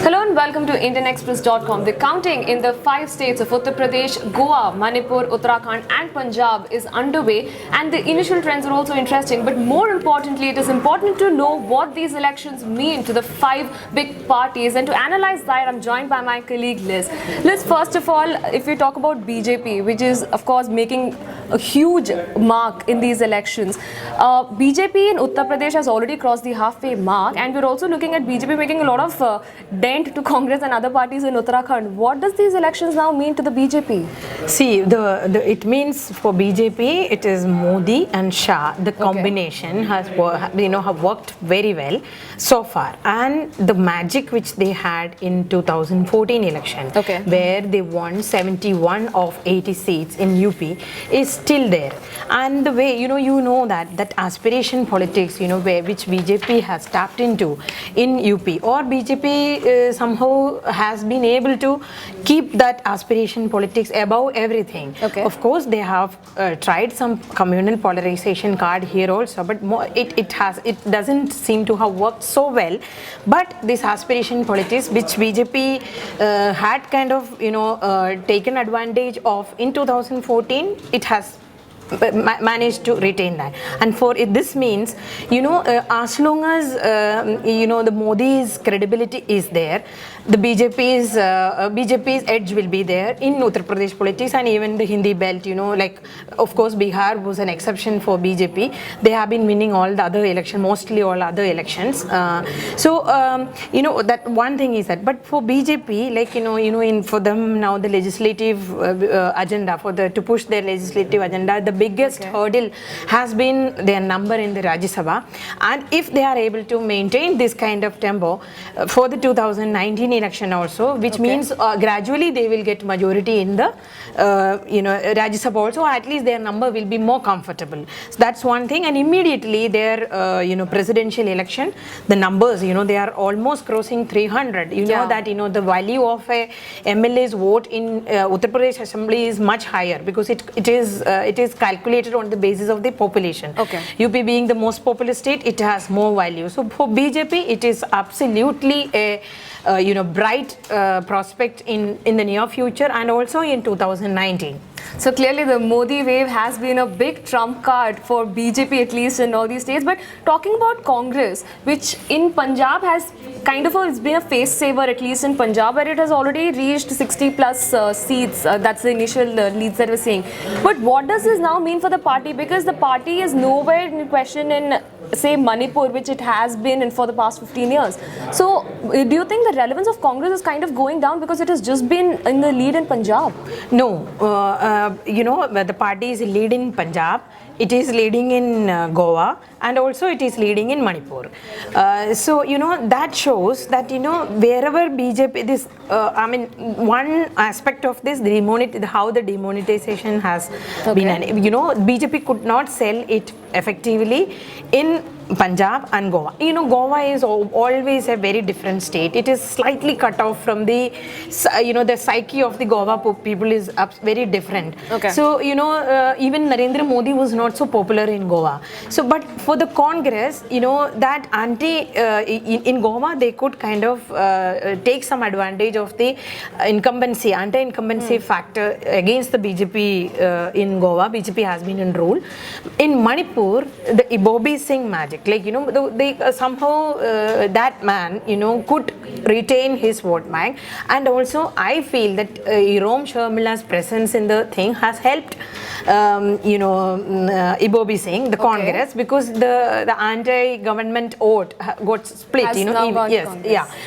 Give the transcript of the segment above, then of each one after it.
Hello and welcome to IndianExpress.com. The counting in the 5 states of Uttar Pradesh, Goa, Manipur, Uttarakhand and Punjab is underway, and the initial trends are also interesting, but more importantly it is important to know what these elections mean to the 5 big parties, and to analyze that I'm joined by my colleague Liz. Liz, first of all, if we talk about BJP, which is of course making a huge mark in these elections, BJP in Uttar Pradesh has already crossed the halfway mark, and we're also looking at BJP making a lot of dent to Congress and other parties in Uttarakhand. What does these elections now mean to the BJP? See, it means for BJP, it is Modi and Shah. The combination has have worked very well so far, and the magic which they had in 2014 election, where they won 71 of 80 seats in UP, is still there. And the way that aspiration politics, which BJP has tapped into in UP, or BJP somehow has been able to keep that aspiration politics above everything. Of course, they have tried some communal polarization card here also, but it doesn't seem to have worked so well. But this aspiration politics, which BJP had kind of taken advantage of in 2014, it has managed to retain that. And for it, this means as long as the Modi's credibility is there, the BJP's edge will be there in Uttar Pradesh politics, and even the Hindi belt. Of course Bihar was an exception for BJP. They have been winning all the other elections, mostly all other elections. That one thing is that. But for BJP, for them now, the legislative agenda, to push their legislative agenda, the biggest hurdle has been their number in the Rajya Sabha. And if they are able to maintain this kind of tempo for the 2019 election also, which means gradually they will get majority in the Rajya Sabha also, at least their number will be more comfortable. So that's one thing. And immediately their presidential election, the numbers, they are almost crossing 300. The value of a MLA's vote in Uttar Pradesh Assembly is much higher, because it is calculated on the basis of the population. UP being the most populous state, it has more value. So for BJP, it is absolutely a bright prospect in the near future, and also in 2019. So clearly the Modi wave has been a big trump card for BJP, at least in all these states. But talking about Congress, which in Punjab has it's been a face saver, at least in Punjab, where it has already reached 60 plus seats. That's the initial leads that we're seeing. But what does this now mean for the party? Because the party is nowhere in question in, say, Manipur, which it has been in for the past 15 years. So do you think the relevance of Congress is kind of going down because it has just been in the lead in Punjab? No. The party is leading in Punjab, it is leading in Goa, and also it is leading in Manipur. That shows that wherever BJP, one aspect of this, how the demonetization has been. BJP could not sell it effectively in Punjab and Goa. Goa is always a very different state. It is slightly cut off from the psyche of the Goa people is very different. So even Narendra Modi was not so popular in Goa. So but for the Congress, that in Goa they could kind of take some advantage of the anti-incumbency factor against the BJP in Goa. BJP has been in rule. In Manipur, the Ibobi Singh magic, somehow that man could retain his vote bank. And also I feel that Rom Sharmila's presence in the thing has helped Ibobi Singh, the Congress, because the anti-government vote got split.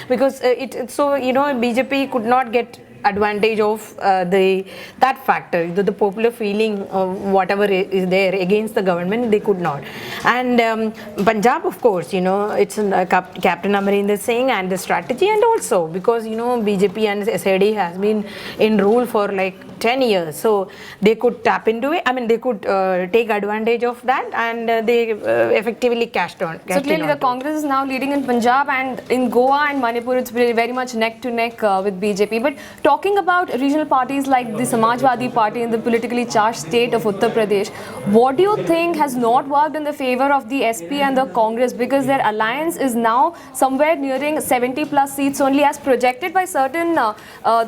Because BJP could not get advantage of that factor, the popular feeling of whatever is there against the government, they could not. And Punjab, of course, it's Captain Amarinder Singh and the strategy, and also because BJP and SID has been in rule for like 10 years. So they could tap into it. I mean, they could take advantage of that, and they effectively cashed on. So clearly the Congress is now leading in Punjab, and in Goa and Manipur it's very much neck to neck with BJP. But talking about regional parties like the Samajwadi Party in the politically charged state of Uttar Pradesh, what do you think has not worked in the favor of the SP and the Congress, because their alliance is now somewhere nearing 70 plus seats only, as projected by certain the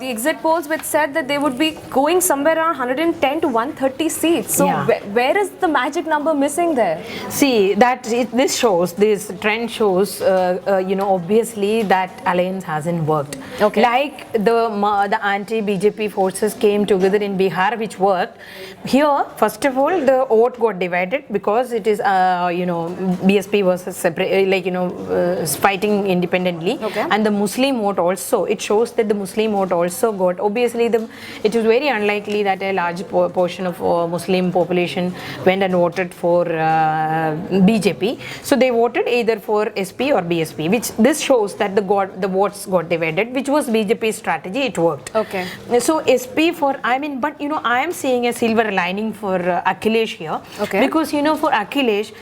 exit polls, which said that they would be going somewhere around 110 to 130 seats. So where is the magic number missing there? See, this trend shows, obviously that alliance hasn't worked. Okay. Like the anti-BJP forces came together in Bihar, which worked. Here, first of all, the vote got divided because it is, BSP versus separate, fighting independently. Okay. And the Muslim vote also, it shows that the Muslim vote also got, obviously it is very unlikely that a large portion of Muslim population went and voted for BJP. So they voted either for SP or BSP, which this shows that the votes got divided, which was BJP's strategy. It worked. Okay. So SP I am seeing a silver lining for Akhilesh here. Okay. Because for Akhilesh,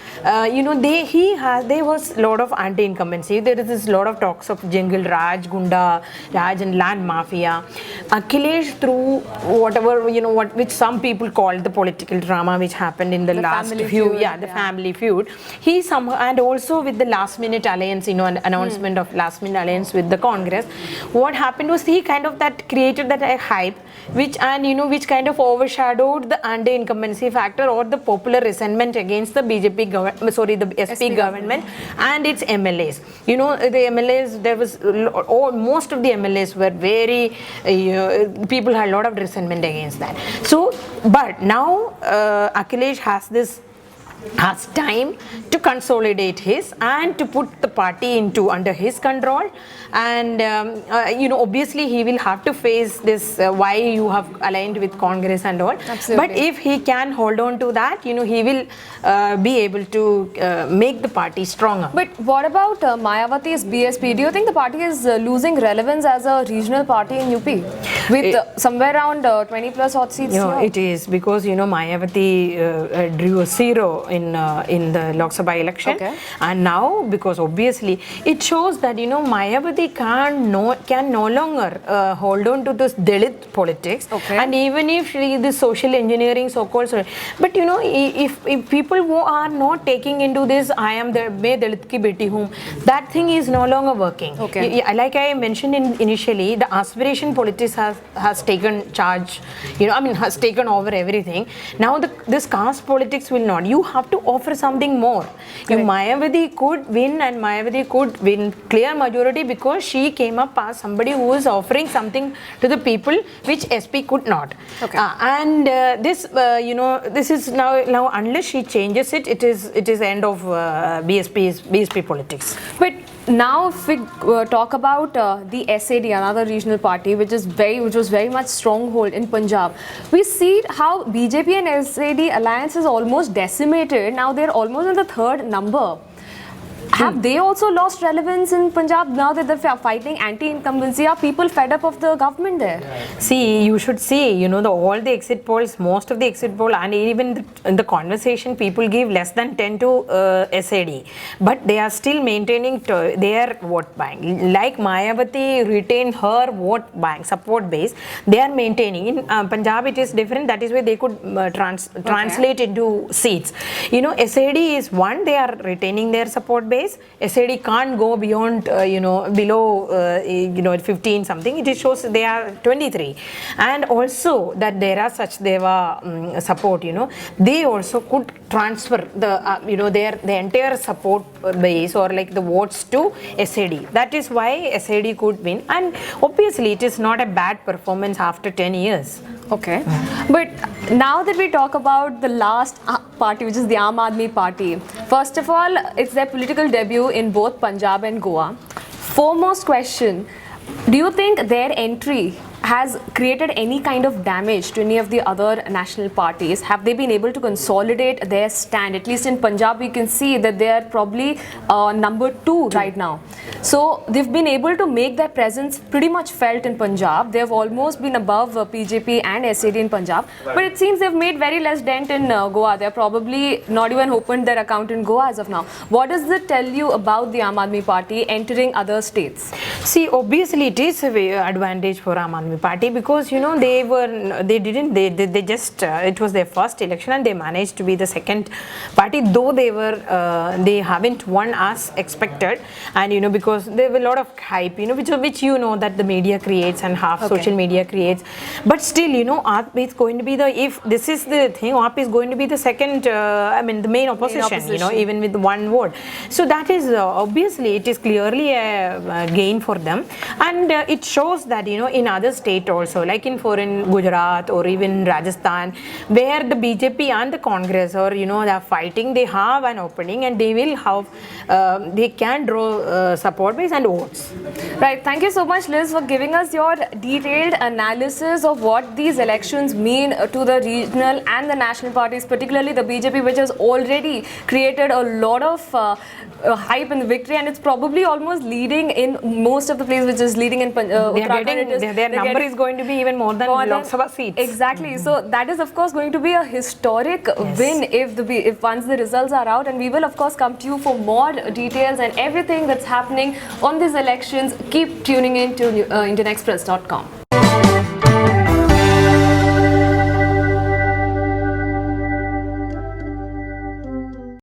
there was a lot of anti-incumbency. There is this lot of talks of jungle Raj, Gunda Raj, and land mafia. Akhilesh, through whatever which some people called the political drama which happened in the last few, family feud. He somehow, and also with the last minute alliance, an announcement of last minute alliance with the Congress. What happened was he kind of created that hype, which kind of overshadowed the anti-incumbency factor or the popular resentment against the BJP government, the SP government and its MLAs. The MLAs, there was most of the MLAs were very, people had a lot of resentment against that. So, but now Akhilesh has time to consolidate his and to put the party under his control, and obviously he will have to face this why you have aligned with Congress and all. Absolutely. But if he can hold on to that, he will be able to make the party stronger. But what about Mayawati's BSP? Do you think the party is losing relevance as a regional party in UP with somewhere around 20 plus odd seats? It is, because Mayawati drew a 0 in the Lok Sabha election. Okay. And now, because obviously it shows that Mayawati can no longer hold on to this Dalit politics. Okay. And even if this social engineering so-called, but if people who are not taking into this, I am the Main Dalit ki beti hoon, that thing is no longer working. Okay. Like I mentioned initially, the aspiration politics has taken charge, has taken over everything. Now this caste politics will not. You have to offer something more. Mayawati could win, and Mayawati could win clear majority because she came up as somebody who is offering something to the people which SP could not. Okay. This is now unless she changes it, it is end of BSP politics. But now, if we talk about the SAD, another regional party, which was very much stronghold in Punjab, we see how BJP and SAD alliance is almost decimated. Now they're almost in the third number. Have they also lost relevance in Punjab now that they're fighting anti-incumbency? Are people fed up of the government there? See, you should see, all the exit polls, most of the exit poll, and even in the conversation, people give less than 10 to SAD. But they are still maintaining their vote bank. Like Mayawati retained her vote bank, support base, they are maintaining. In Punjab, it is different. That is why they could translate into seats. SAD is one, they are retaining their support base. SAD can't go beyond, below, 15 something. It shows they are 23. And also that there are such Deva support, they also could transfer the entire support base or like the votes to SAD. That is why SAD could win. And obviously it is not a bad performance after 10 years. Okay. But now that we talk about the last party, which is the Aam Aadmi Party, first of all, it's their political debut in both Punjab and Goa. Foremost question, do you think their entry has created any kind of damage to any of the other national parties? Have they been able to consolidate their stand? At least in Punjab, we can see that they are probably number 2 right now. So they've been able to make their presence pretty much felt in Punjab. They've almost been above BJP and SAD in Punjab, but it seems they've made very less dent in Goa. They're probably not even opened their account in Goa as of now. What does that tell you about the Aam Aadmi Party entering other states? See, obviously it is a advantage for Aam Aadmi Party, because you know they just it was their first election and they managed to be the second party, though they haven't won as expected, and you know, because there were a lot of hype, you know, which you know that the media creates and half social media creates, but still, you know, AAP is going to be the, if this is the thing, AAP is going to be the second, I mean the main opposition, you know, even with one vote. So that is obviously it is clearly a gain for them, and it shows that, you know, in other state also, like in Gujarat or even Rajasthan, where the BJP and the Congress, or you know, they are fighting, they have an opening and they will have they can draw support base and votes. Right. Thank you so much, Liz, for giving us your detailed analysis of what these elections mean to the regional and the national parties, particularly the BJP, which has already created a lot of hype in the victory, and it's probably almost leading in most of the places, which is leading in Uttarakhand. Their number is going to be even more than Lok Sabha seats. Exactly. So that is of course going to be a historic win if once the results are out, and we will of course come to you for more details and everything that's happening on these elections. Keep tuning in to IndianExpress.com.